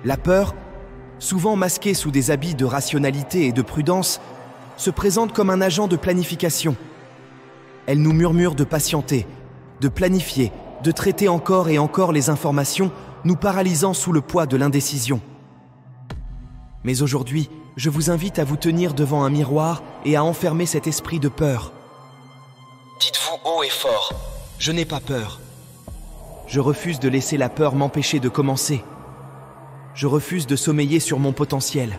La peur, souvent masquée sous des habits de rationalité et de prudence, se présente comme un agent de planification. Elle nous murmure de patienter, de planifier, de traiter encore et encore les informations, nous paralysant sous le poids de l'indécision. Mais aujourd'hui, je vous invite à vous tenir devant un miroir et à enfermer cet esprit de peur. Dites-vous haut et fort, je n'ai pas peur. Je refuse de laisser la peur m'empêcher de commencer. Je refuse de sommeiller sur mon potentiel.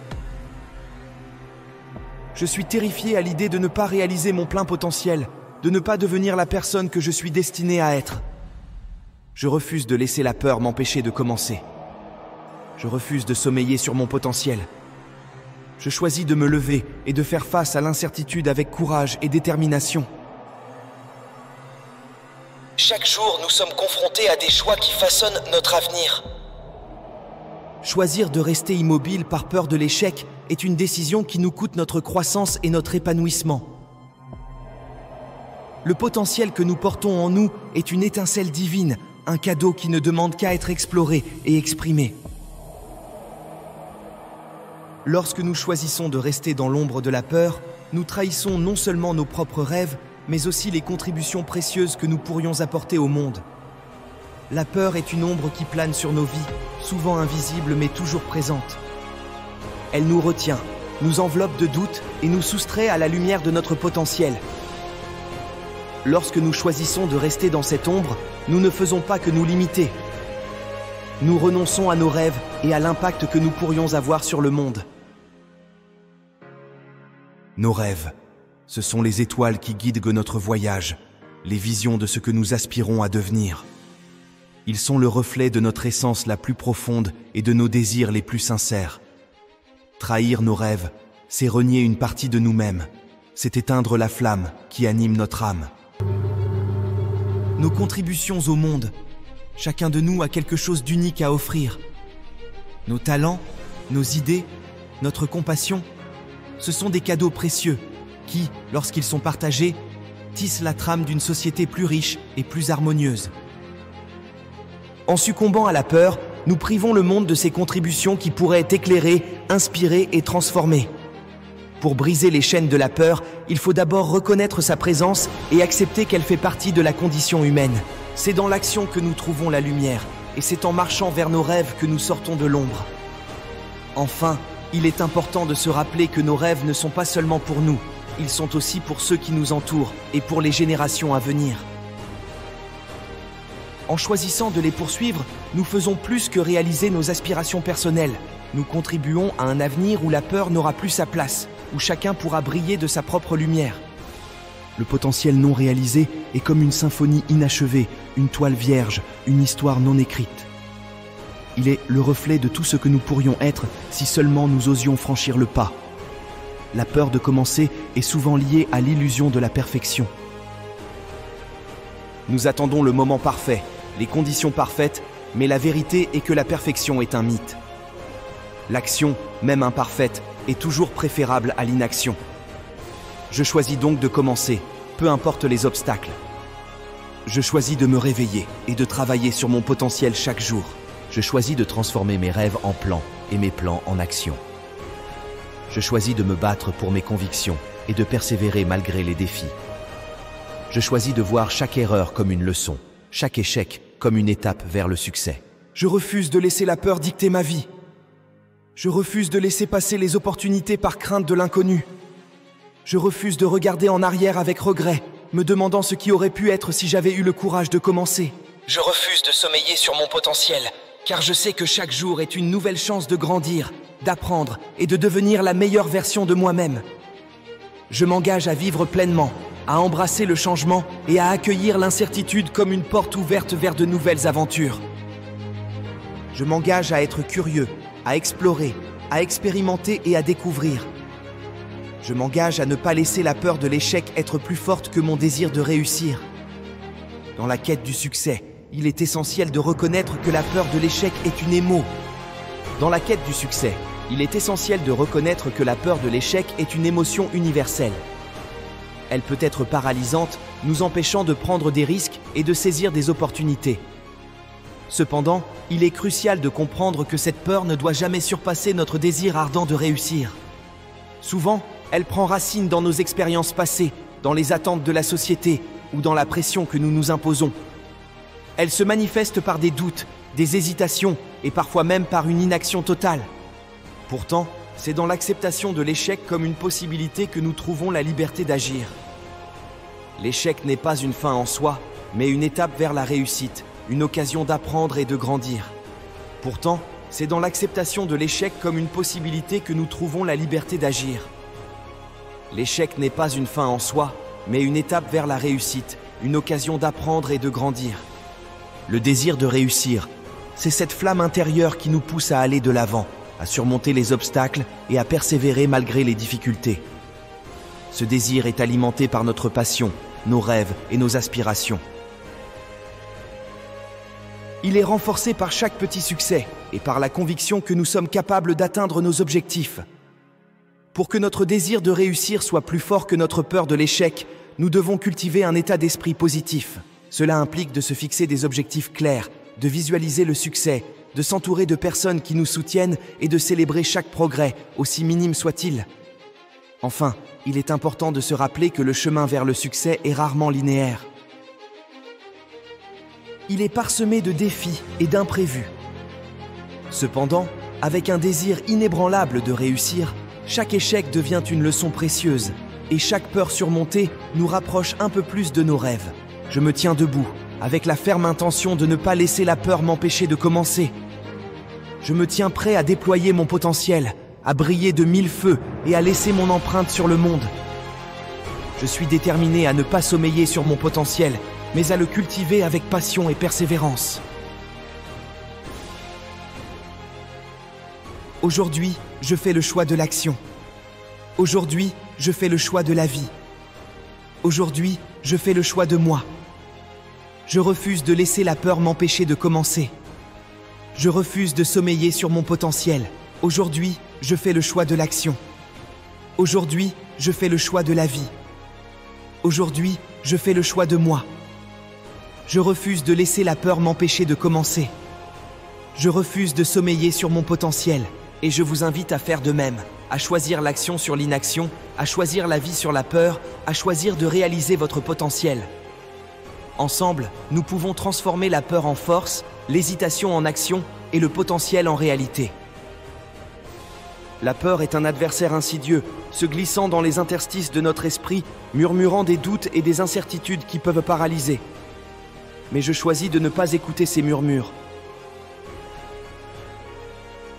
Je suis terrifié à l'idée de ne pas réaliser mon plein potentiel, de ne pas devenir la personne que je suis destiné à être. Je refuse de laisser la peur m'empêcher de commencer. Je refuse de sommeiller sur mon potentiel. Je choisis de me lever et de faire face à l'incertitude avec courage et détermination. Chaque jour, nous sommes confrontés à des choix qui façonnent notre avenir. Choisir de rester immobile par peur de l'échec est une décision qui nous coûte notre croissance et notre épanouissement. Le potentiel que nous portons en nous est une étincelle divine, un cadeau qui ne demande qu'à être exploré et exprimé. Lorsque nous choisissons de rester dans l'ombre de la peur, nous trahissons non seulement nos propres rêves, mais aussi les contributions précieuses que nous pourrions apporter au monde. La peur est une ombre qui plane sur nos vies, souvent invisible mais toujours présente. Elle nous retient, nous enveloppe de doutes et nous soustrait à la lumière de notre potentiel. Lorsque nous choisissons de rester dans cette ombre, nous ne faisons pas que nous limiter. Nous renonçons à nos rêves et à l'impact que nous pourrions avoir sur le monde. Nos rêves, ce sont les étoiles qui guident notre voyage, les visions de ce que nous aspirons à devenir. Ils sont le reflet de notre essence la plus profonde et de nos désirs les plus sincères. Trahir nos rêves, c'est renier une partie de nous-mêmes, c'est éteindre la flamme qui anime notre âme. Nos contributions au monde, chacun de nous a quelque chose d'unique à offrir. Nos talents, nos idées, notre compassion, ce sont des cadeaux précieux qui, lorsqu'ils sont partagés, tissent la trame d'une société plus riche et plus harmonieuse. En succombant à la peur, nous privons le monde de ses contributions qui pourraient éclairer, inspirer et transformer. Pour briser les chaînes de la peur, il faut d'abord reconnaître sa présence et accepter qu'elle fait partie de la condition humaine. C'est dans l'action que nous trouvons la lumière, et c'est en marchant vers nos rêves que nous sortons de l'ombre. Enfin, il est important de se rappeler que nos rêves ne sont pas seulement pour nous, ils sont aussi pour ceux qui nous entourent et pour les générations à venir. En choisissant de les poursuivre, nous faisons plus que réaliser nos aspirations personnelles. Nous contribuons à un avenir où la peur n'aura plus sa place, où chacun pourra briller de sa propre lumière. Le potentiel non réalisé est comme une symphonie inachevée, une toile vierge, une histoire non écrite. Il est le reflet de tout ce que nous pourrions être si seulement nous osions franchir le pas. La peur de commencer est souvent liée à l'illusion de la perfection. Nous attendons le moment parfait, les conditions parfaites, mais la vérité est que la perfection est un mythe. L'action, même imparfaite, est toujours préférable à l'inaction. Je choisis donc de commencer, peu importe les obstacles. Je choisis de me réveiller et de travailler sur mon potentiel chaque jour. Je choisis de transformer mes rêves en plans et mes plans en actions. Je choisis de me battre pour mes convictions et de persévérer malgré les défis. Je choisis de voir chaque erreur comme une leçon, chaque échec comme une étape vers le succès. Je refuse de laisser la peur dicter ma vie. Je refuse de laisser passer les opportunités par crainte de l'inconnu. Je refuse de regarder en arrière avec regret, me demandant ce qui aurait pu être si j'avais eu le courage de commencer. Je refuse de sommeiller sur mon potentiel, car je sais que chaque jour est une nouvelle chance de grandir, d'apprendre et de devenir la meilleure version de moi-même. Je m'engage à vivre pleinement, à embrasser le changement et à accueillir l'incertitude comme une porte ouverte vers de nouvelles aventures. Je m'engage à être curieux, à explorer, à expérimenter et à découvrir. Je m'engage à ne pas laisser la peur de l'échec être plus forte que mon désir de réussir. Dans la quête du succès, il est essentiel de reconnaître que la peur de l'échec est une émo. Dans la quête du succès, il est essentiel de reconnaître que la peur de l'échec est une émotion universelle. Elle peut être paralysante, nous empêchant de prendre des risques et de saisir des opportunités. Cependant, il est crucial de comprendre que cette peur ne doit jamais surpasser notre désir ardent de réussir. Souvent, elle prend racine dans nos expériences passées, dans les attentes de la société ou dans la pression que nous nous imposons. Elle se manifeste par des doutes, des hésitations et parfois même par une inaction totale. Pourtant, c'est dans l'acceptation de l'échec comme une possibilité que nous trouvons la liberté d'agir. L'échec n'est pas une fin en soi, mais une étape vers la réussite, une occasion d'apprendre et de grandir. Pourtant, c'est dans l'acceptation de l'échec comme une possibilité que nous trouvons la liberté d'agir. L'échec n'est pas une fin en soi, mais une étape vers la réussite, une occasion d'apprendre et de grandir. Le désir de réussir, c'est cette flamme intérieure qui nous pousse à aller de l'avant, à surmonter les obstacles et à persévérer malgré les difficultés. Ce désir est alimenté par notre passion, nos rêves et nos aspirations. Il est renforcé par chaque petit succès et par la conviction que nous sommes capables d'atteindre nos objectifs. Pour que notre désir de réussir soit plus fort que notre peur de l'échec, nous devons cultiver un état d'esprit positif. Cela implique de se fixer des objectifs clairs, de visualiser le succès, de s'entourer de personnes qui nous soutiennent et de célébrer chaque progrès, aussi minime soit-il. Enfin, il est important de se rappeler que le chemin vers le succès est rarement linéaire. Il est parsemé de défis et d'imprévus. Cependant, avec un désir inébranlable de réussir, chaque échec devient une leçon précieuse, et chaque peur surmontée nous rapproche un peu plus de nos rêves. Je me tiens debout, avec la ferme intention de ne pas laisser la peur m'empêcher de commencer. Je me tiens prêt à déployer mon potentiel, à briller de mille feux et à laisser mon empreinte sur le monde. Je suis déterminé à ne pas sommeiller sur mon potentiel, mais à le cultiver avec passion et persévérance. Aujourd'hui, je fais le choix de l'action. Aujourd'hui, je fais le choix de la vie. Aujourd'hui, je fais le choix de moi. Je refuse de laisser la peur m'empêcher de commencer. Je refuse de sommeiller sur mon potentiel. Aujourd'hui, je fais le choix de l'action. Aujourd'hui, je fais le choix de la vie. Aujourd'hui, je fais le choix de moi. Je refuse de laisser la peur m'empêcher de commencer. Je refuse de sommeiller sur mon potentiel. Et je vous invite à faire de même, à choisir l'action sur l'inaction, à choisir la vie sur la peur, à choisir de réaliser votre potentiel. Ensemble, nous pouvons transformer la peur en force, l'hésitation en action et le potentiel en réalité. La peur est un adversaire insidieux, se glissant dans les interstices de notre esprit, murmurant des doutes et des incertitudes qui peuvent paralyser. Mais je choisis de ne pas écouter ces murmures.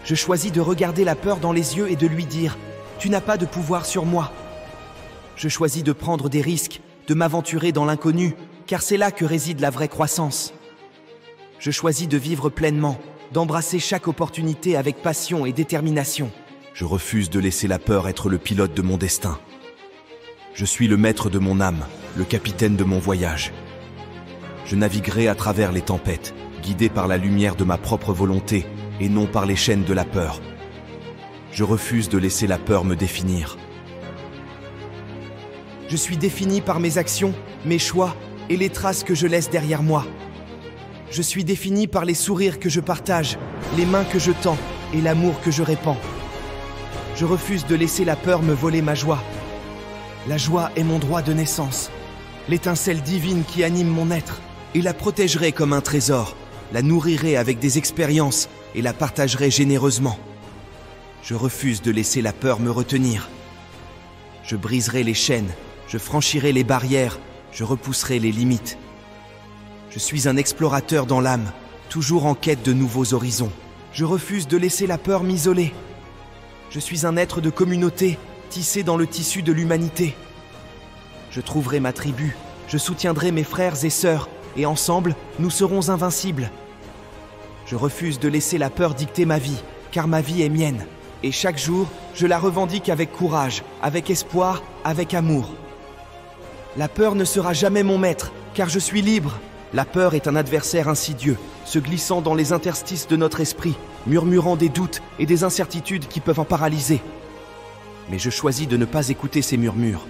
Je choisis de regarder la peur dans les yeux et de lui dire « Tu n'as pas de pouvoir sur moi ». Je choisis de prendre des risques, de m'aventurer dans l'inconnu, car c'est là que réside la vraie croissance. Je choisis de vivre pleinement, d'embrasser chaque opportunité avec passion et détermination. Je refuse de laisser la peur être le pilote de mon destin. Je suis le maître de mon âme, le capitaine de mon voyage. Je naviguerai à travers les tempêtes, guidé par la lumière de ma propre volonté, et non par les chaînes de la peur. Je refuse de laisser la peur me définir. Je suis défini par mes actions, mes choix et les traces que je laisse derrière moi. Je suis défini par les sourires que je partage, les mains que je tends et l'amour que je répands. Je refuse de laisser la peur me voler ma joie. La joie est mon droit de naissance, l'étincelle divine qui anime mon être, et la protégerai comme un trésor, la nourrirai avec des expériences et la partagerai généreusement. Je refuse de laisser la peur me retenir. Je briserai les chaînes, je franchirai les barrières, je repousserai les limites. Je suis un explorateur dans l'âme, toujours en quête de nouveaux horizons. Je refuse de laisser la peur m'isoler. Je suis un être de communauté, tissé dans le tissu de l'humanité. Je trouverai ma tribu, je soutiendrai mes frères et sœurs, et ensemble, nous serons invincibles. Je refuse de laisser la peur dicter ma vie, car ma vie est mienne. Et chaque jour, je la revendique avec courage, avec espoir, avec amour. La peur ne sera jamais mon maître, car je suis libre. La peur est un adversaire insidieux, se glissant dans les interstices de notre esprit, murmurant des doutes et des incertitudes qui peuvent en paralyser. Mais je choisis de ne pas écouter ces murmures.